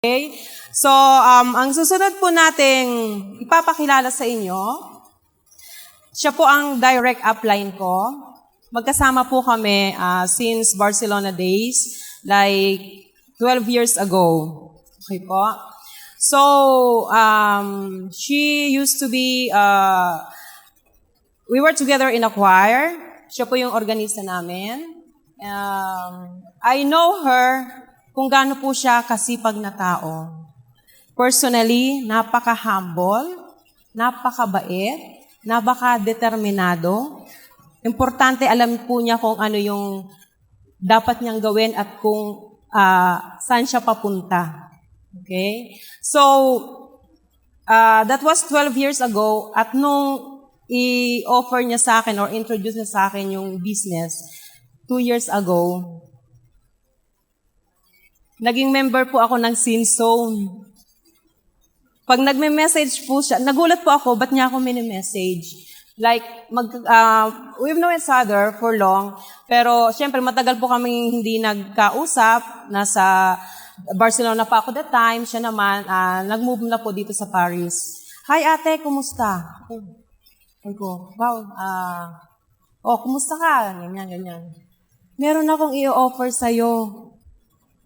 Okay? So, ang susunod po nating ipapakilala sa inyo, siya po ang direct upline ko. Magkasama po kami since Barcelona days, like 12 years ago. Okay po? So, she used to be, we were together in a choir. Siya po yung organista namin. I know her kung gaano po siya kasipag na tao. Personally, napaka-humble, napakabait, napaka-determinado. Importante, alam po niya kung ano yung dapat niyang gawin at kung saan siya papunta. Okay? So, that was 12 years ago at nung i-offer niya sa akin or introduce niya sa akin yung business 2 years ago, naging member po ako ng Sin Zone. Pag nagme-message po siya, nagulat po ako, ba't niya ako mini-message? Like, we've known each other for long, pero syempre matagal po kami hindi nagkausap. Nasa Barcelona pa ako that time, siya naman, nag-move na po dito sa Paris. Hi ate, kumusta? Ay ko, wow, kumusta ka? Ganyan. Meron akong i-offer sa'yo.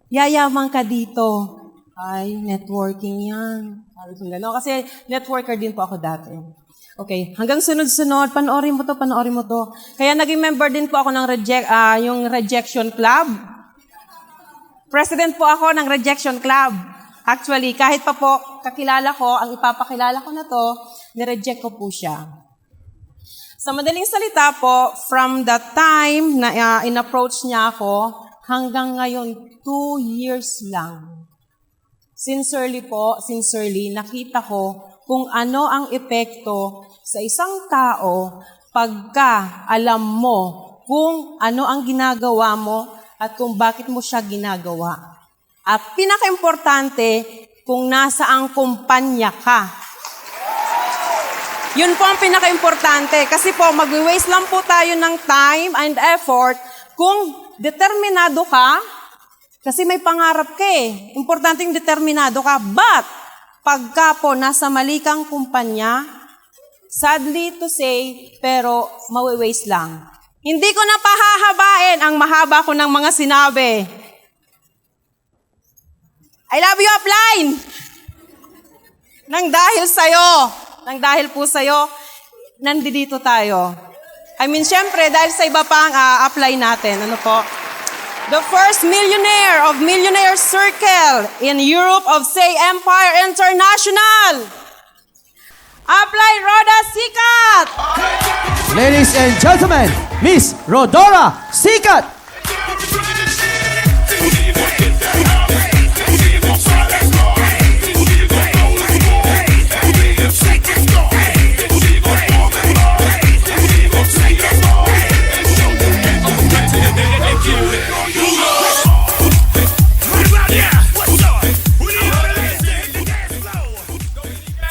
Yayaman ka dito. Ay, networking yan. Kasi networker din po ako dati. Okay, hanggang sunod-sunod, panoorin mo to. Kaya naging member din po ako ng yung Rejection Club. President po ako ng Rejection Club. Actually, kahit pa po kakilala ko, ang ipapakilala ko na to, nireject ko po siya. Sa madaling salita po, from that time na in-approach niya ako, hanggang ngayon, 2 years lang. Sincerely, nakita ko kung ano ang epekto sa isang tao pagka alam mo kung ano ang ginagawa mo at kung bakit mo siya ginagawa. At pinaka-importante, kung nasaang kumpanya ka. Yun po ang pinaka-importante. Kasi po, mag-waste lang po tayo ng time and effort kung determinado ka, kasi may pangarap ka eh. Importanteng determinado ka. But, pagka po nasa mali kang kumpanya, sadly to say, pero mawi-waste lang. Hindi ko na pahahabain ang mahaba ko ng mga sinabi. I love you, upline! Nang dahil po sa'yo, nandito tayo. Syempre, dahil sa iba pang upline natin. Ano po? The first millionaire of Millionaire Circle in Europe of Say Empire International. Upline Rhoda Sikat! Ladies and gentlemen, Miss Rodora Sikat!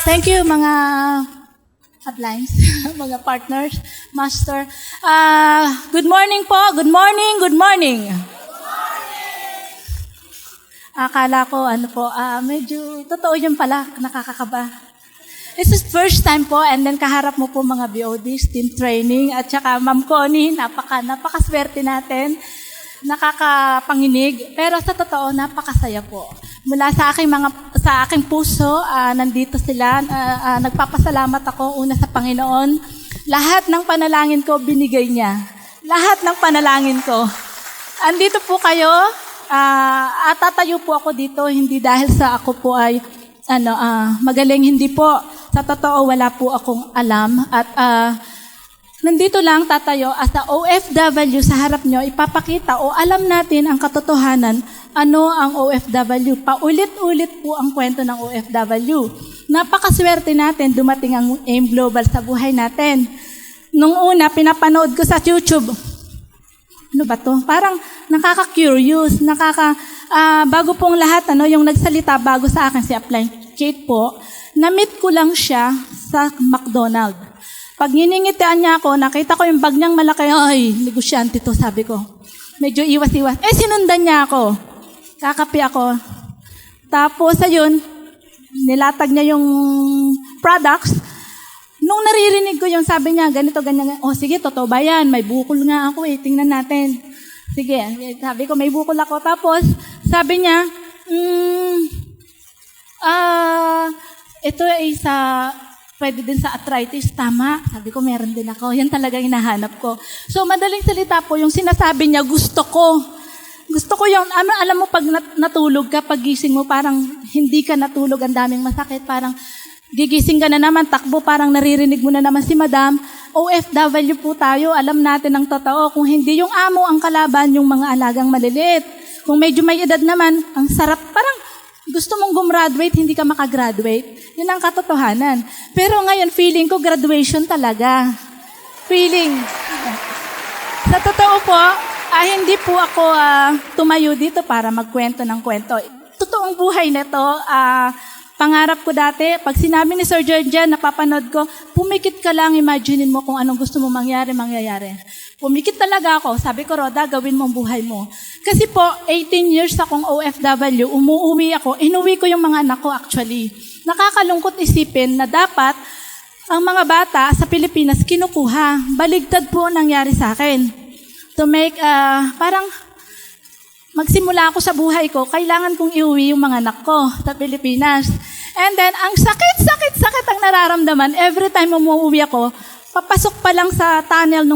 Thank you mga uplines, mga partners, master. Good morning po. Good morning. Akala ko medyo totoo yun pala, nakakakaba. This is first time po and then kaharap mo po mga BODs, team training at saka Ma'am Connie, napakaswerte natin. Nakakapanginig, pero sa totoo napakasaya po. Mula sa aking puso, nandito sila. Nagpapasalamat ako una sa Panginoon. Lahat ng panalangin ko binigay niya. Lahat ng panalangin ko. Andito po kayo. At tatayo po ako dito hindi dahil sa ako po ay magaling, hindi po. Sa totoo wala po akong alam at nandito lang tatayo as a OFW sa harap nyo, ipapakita o alam natin ang katotohanan, ano ang OFW. Paulit-ulit po ang kwento ng OFW. Napakaswerte natin, dumating ang AIM Global sa buhay natin. Nung una, pinapanood ko sa YouTube. Ano ba to? Parang nakaka-curious, bago pong lahat, yung nagsalita bago sa akin si Upline Kate po, na-meet ko lang siya sa McDonald's. Pag niningitian niya ako, nakita ko yung bag niyang malaki, ay, negosyante to, sabi ko. Medyo iwas-iwas. Sinundan niya ako. Kakapi ako. Tapos, ayun, nilatag niya yung products. Nung naririnig ko yung sabi niya, ganito, ganyan, oh sige, totoo ba yan? May bukol nga ako eh, tingnan natin. Sige, sabi ko, may bukol ako. Tapos, sabi niya, ito ay pwede din sa arthritis, tama. Sabi ko, meron din ako. Yan talaga hinahanap ko. So, madaling salita po, yung sinasabi niya, gusto ko. Gusto ko yung, alam mo, pag natulog ka, pag gising mo, parang hindi ka natulog, ang daming masakit, parang gigising ka na naman, takbo, parang naririnig mo na naman si Madam. OFW po tayo, alam natin ang totoo. Kung hindi yung amo ang kalaban, yung mga alagang maliliit. Kung medyo may edad naman, ang sarap, parang gusto mong gumraduate, hindi ka makagraduate. Yun ang katotohanan. Pero ngayon, feeling ko, graduation talaga. Feeling. Sa totoo po, hindi po ako tumayo dito para magkwento ng kwento. Totoong buhay na to, pangarap ko dati, pag sinabi ni Sir Georgian, napapanood ko, pumikit ka lang, imaginein mo kung anong gusto mo mangyari. Pumikit talaga ako. Sabi ko, Roda, gawin mo ang buhay mo. Kasi po, 18 years akong OFW, umuwi ako, inuwi ko yung mga anak ko actually. Nakakalungkot isipin na dapat ang mga bata sa Pilipinas kinukuha. Baligtad po ang nangyari sa akin. To make, parang magsimula ako sa buhay ko, kailangan kong iuwi yung mga anak ko sa Pilipinas. And then, ang sakit ang nararamdaman. Every time umuwi ako, papasok pa lang sa tunnel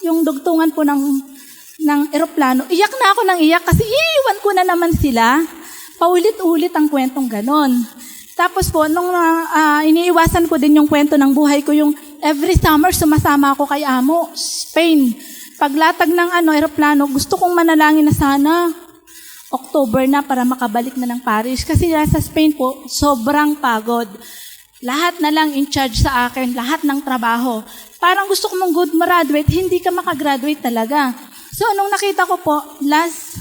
yung dugtungan po ng eroplano, iyak na ako ng iyak kasi iiwan ko na naman sila. Paulit-ulit ang kwentong ganon. Tapos po, nung iniiwasan ko din yung kwento ng buhay ko, yung every summer sumasama ako kay Amo, Spain. Paglatag ng eroplano, gusto kong manalangin na sana October na para makabalik na ng Paris. Kasi sa Spain po, sobrang pagod. Lahat na lang in charge sa akin, lahat ng trabaho. Parang gusto ko mong good graduate, hindi ka makagraduate talaga. So, nung nakita ko po, last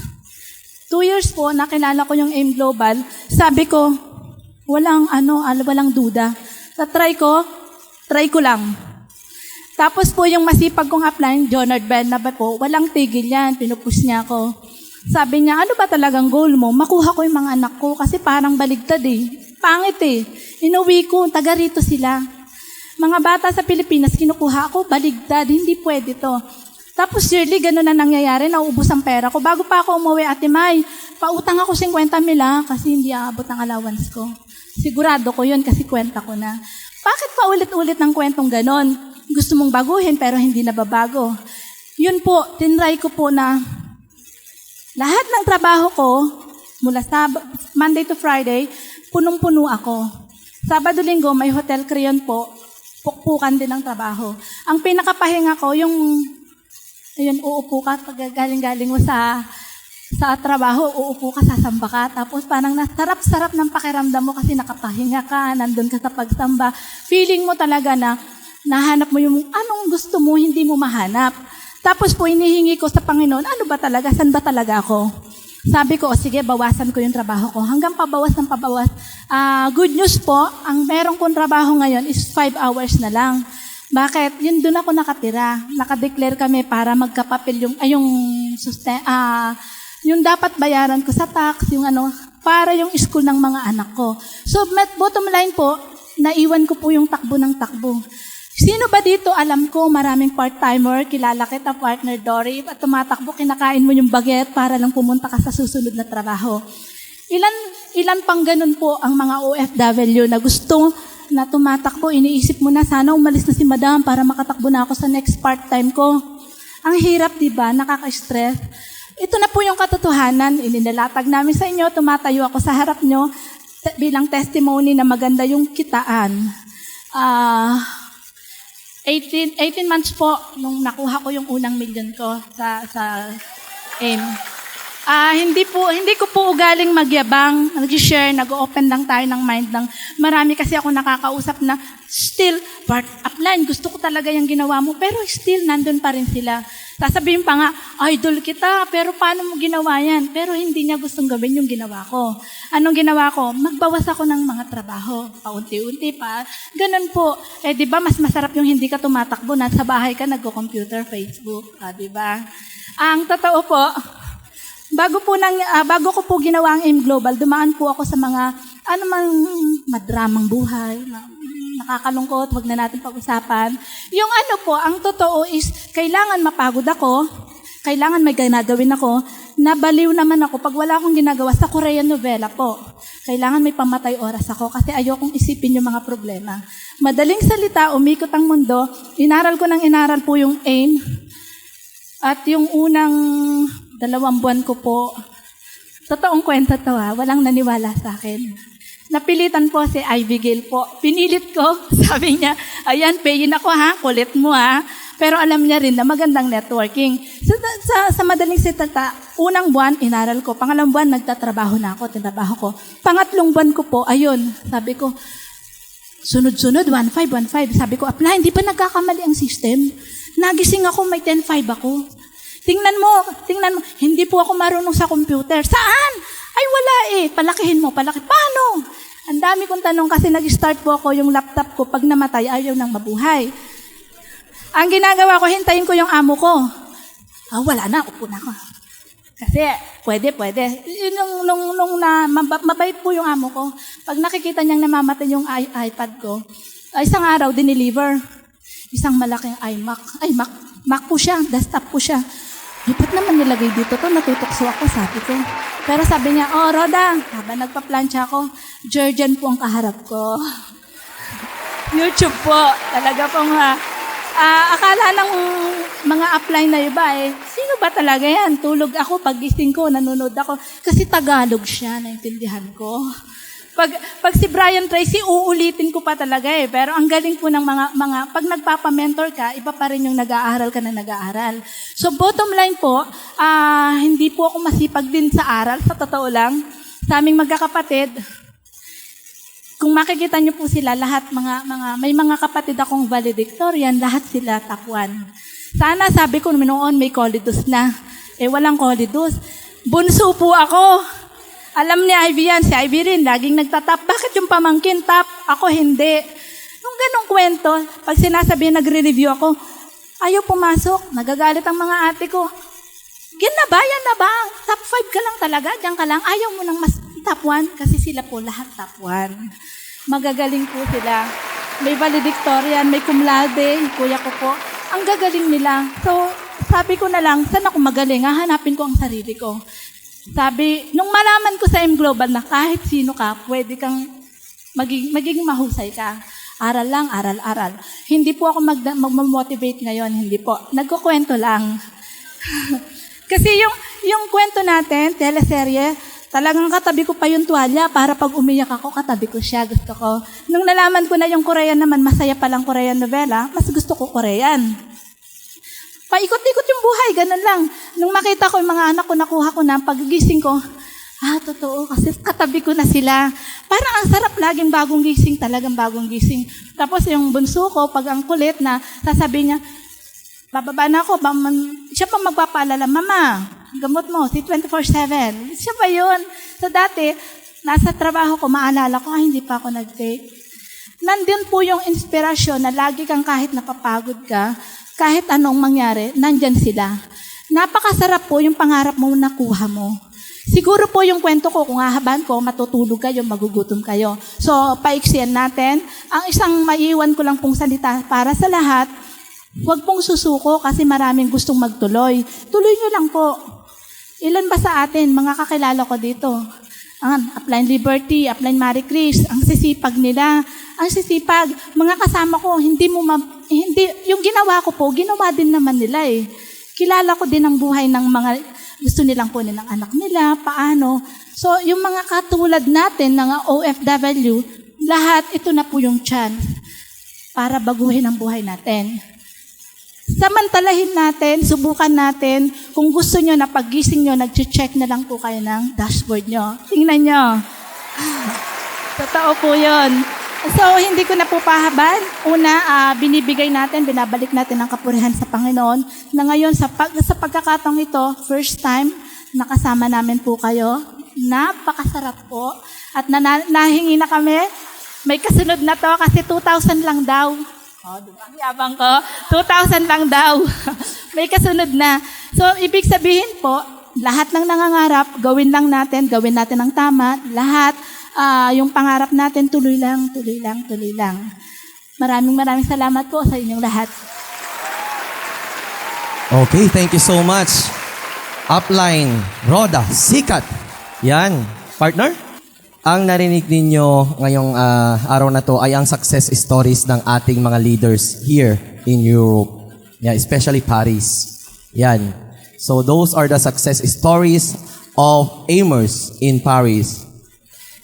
2 years po, nakilala ko yung AIM Global, sabi ko, walang duda. Try ko lang. Tapos po yung masipag kong apply, Jonard Ben na ba po, walang tigil yan, pinupush niya ako. Sabi niya, ano ba talagang goal mo? Makuha ko yung mga anak ko kasi parang baligtad eh. Pangit eh. Inuwi ko, taga rito sila. Mga bata sa Pilipinas, kinukuha ako, baligtad, hindi pwede to. Tapos yearly, gano'n na nangyayari, nauubos ang pera ko. Bago pa ako umuwi, Ate May, pautang ako 50 mila kasi hindi aabot ang allowance ko. Sigurado ko yun kasi kwenta ko na. Bakit paulit-ulit ng kwentong gano'n? Gusto mong baguhin pero hindi nababago. Yun po, tinry ko po na lahat ng trabaho ko, mula sa Monday to Friday, punong-puno ako. Sabado-linggo, may hotel crayon po, pukpukan din ang trabaho. Ang pinakapahinga ko, uupo ka, pag galing-galing mo sa trabaho, uupo ka, sasamba ka, tapos parang nasarap-sarap ng pakiramdam mo kasi nakapahinga ka, nandun ka sa pagsamba. Feeling mo talaga na nahanap mo yung anong gusto mo, hindi mo mahanap. Tapos po, inihingi ko sa Panginoon, ano ba talaga, saan ba talaga ako? Sabi ko, sige, bawasan ko yung trabaho ko. Hanggang pabawas ng pabawas. Good news po, ang meron kong trabaho ngayon is 5 hours na lang. Bakit? Yun doon ako nakatira. Nakadeclare kami para magkapapil yung dapat bayaran ko sa tax, para yung school ng mga anak ko. So, bottom line po, naiwan ko po yung takbo ng takbo. Sino ba dito? Alam ko, maraming part-timer, kilala kita, partner Dory, at tumatakbo, kinakain mo yung baget para lang pumunta ka sa susunod na trabaho. Ilan pang ganun po ang mga OFW na gusto na tumatakbo, iniisip mo na, sana umalis na si Madam para makatakbo na ako sa next part-time ko. Ang hirap, di ba? Nakaka-stress. Ito na po yung katotohanan, inilalatag namin sa inyo, tumatayo ako sa harap nyo bilang testimony na maganda yung kitaan. 18 months po nung nakuha ko yung unang million ko sa AIM. Hindi ko po ugaling magyabang, nag-share, nag-open lang tayo ng mind lang. Marami kasi ako nakakausap na still, part upline, gusto ko talaga yung ginawa mo, pero still, nandun pa rin sila. Sasabihin pa nga, idol kita, pero paano mo ginawa yan? Pero hindi niya gustong gawin yung ginawa ko. Anong ginawa ko? Magbawas ako ng mga trabaho. Paunti-unti pa. Ganun po. Di ba mas masarap yung hindi ka tumatakbo na sa bahay ka nagko-computer, Facebook. Di ba? Ang totoo po, Bago ko po ginawa ang AIM Global, dumaan po ako sa mga madramang buhay, nakakalungkot, wag na natin pag-usapan. Yung ang totoo is, kailangan mapagod ako, kailangan may ginagawin ako, nabaliw naman ako pag wala akong ginagawa sa Korean novela po. Kailangan may pamatay oras ako kasi ayokong isipin yung mga problema. Madaling salita, umikot ang mundo, inaral po yung AIM, at yung unang 2 buwan ko po, totoong kwento to walang naniwala sa akin. Napilitan po si Ivy Gale po. Pinilit ko, sabi niya, ayan, payin ako kulit mo Pero alam niya rin na magandang networking. So, sa madaling salita, unang buwan, inaral ko. Pangalawang buwan, nagtatrabaho na ako, tinabaho ko. Pangatlong buwan ko po, ayun, sabi ko, sunod-sunod, 1-5. Sabi ko, apply, hindi pa nagkakamali ang system. Nagising ako, may 10-5 ako. Tingnan mo, hindi po ako marunong sa computer. Saan? Ay, wala palakihin mo. Paano? Ang dami kong tanong kasi nag-start po ako yung laptop ko. Pag namatay, ayaw nang mabuhay. Ang ginagawa ko, hintayin ko yung amo ko. Wala na, upo na ako. Kasi, pwede. Mabait po yung amo ko. Pag nakikita niyang namamatay yung iPad ko, isang araw, dineliver. Isang malaking Mac po siya, desktop po siya. Ba't naman nilagay dito to? Natutokso ako, sabi ko. Pero sabi niya, Roda, habang nagpa-plancha ako, Georgian po ang kaharap ko. YouTube po, talaga pong akala ng mga apply na iba sino ba talaga yan? Tulog ako, pag-gising ko, nanonood ako. Kasi Tagalog siya, naintindihan ko. Pag si Brian Tracy, uulitin ko pa talaga Pero ang galing po ng mga pag nagpapa-mentor ka, iba pa rin yung nag-aaral ka na nag-aaral. So bottom line po, hindi po ako masipag din sa aral, sa totoo lang. Sa aming magkakapatid, kung makikita niyo po sila, lahat may mga kapatid akong valedictorian, lahat sila top 1. Sana sabi ko noon may colledos na. Walang colledos. Bunso po ako. Alam ni Ivy yan, si Ivy rin, laging nagtatap. Bakit yung pamangkin top? Ako hindi. Yung ganong kwento, pag sinasabi nagre-review ako, ayaw pumasok, nagagalit ang mga ate ko. Yan na ba? Top 5 ka lang talaga, diyan ka lang. Ayaw mo nang mas top 1 kasi sila po lahat top 1. Magagaling po sila. May valedictorian, may cum laude, kuya ko po. Ang gagaling nila. So, sabi ko na lang, saan ako magaling? Hahanapin ko ang sarili ko. Sabi, nung malaman ko sa AIM Global na kahit sino ka, pwede kang magiging mahusay ka. Aral lang, aral. Hindi po ako mag-motivate ngayon, hindi po. Nagkukwento lang. Kasi yung kwento natin, teleserye, talagang katabi ko pa yung tuwalya para pag umiyak ako, katabi ko siya, gusto ko. Nung nalaman ko na yung Korean naman, masaya palang Korean novela, mas gusto ko Korean. Paikot-ikot yung buhay, ganun lang. Nung makita ko yung mga anak ko, nakuha ko na, paggising ko, totoo, kasi katabi ko na sila. Parang ang sarap laging bagong gising, talagang bagong gising. Tapos yung bunso ko, pag ang kulit na, sasabihin niya, bababa na ako, siya pa magpapaalala, Mama, gamot mo, si 24/7. Siya pa yun. So dati, nasa trabaho ko, maalala ko, hindi pa ako nag-take. Nandun po yung inspirasyon na lagi kang kahit napapagod ka, kahit anong mangyari, nandyan sila. Napakasarap po yung pangarap mo nakuha mo. Siguro po yung kwento ko, kung hahaban ko, matutulog kayo, magugutom kayo. So, paiksiyan natin. Ang isang maiiwan ko lang pong salita para sa lahat, huwag pong susuko kasi maraming gustong magtuloy. Tuloy nyo lang po. Ilan ba sa atin, mga kakilala ko dito? Upline Liberty, Upline Marie Chris, ang sisipag nila. Ang sisipag, mga kasama ko, hindi, yung ginawa ko po, ginawa din naman nila Kilala ko din ang buhay ng mga gusto nilang kunin ng anak nila, paano. So, yung mga katulad natin, ng OFW, lahat, ito na po yung chance para baguhin ang buhay natin. Samantalahin natin, subukan natin. Kung gusto nyo na paggising nyo, nag-check na lang po kayo ng dashboard nyo. Tingnan nyo. Totoo po yun. So, hindi ko na po pahaban. Una, binibigay natin, binabalik natin ang kapurihan sa Panginoon. Na ngayon, sa pagkakataong ito, first time, nakasama namin po kayo. Napakasarap po. At nahingi na kami. May kasunod na to kasi 2,000 lang daw. Diba? Yabang ko. 2,000 lang daw. May kasunod na. So, ibig sabihin po, lahat ng nangangarap, gawin natin ang tama. Lahat, yung pangarap natin, tuloy lang. Maraming salamat po sa inyong lahat. Okay, thank you so much. Upline, Roda, Sikat. Yan. Partner? Ang narinig ninyo ngayong araw na to ay ang success stories ng ating mga leaders here in Europe. Yeah, especially Paris. Yan. So those are the success stories of Aimers in Paris.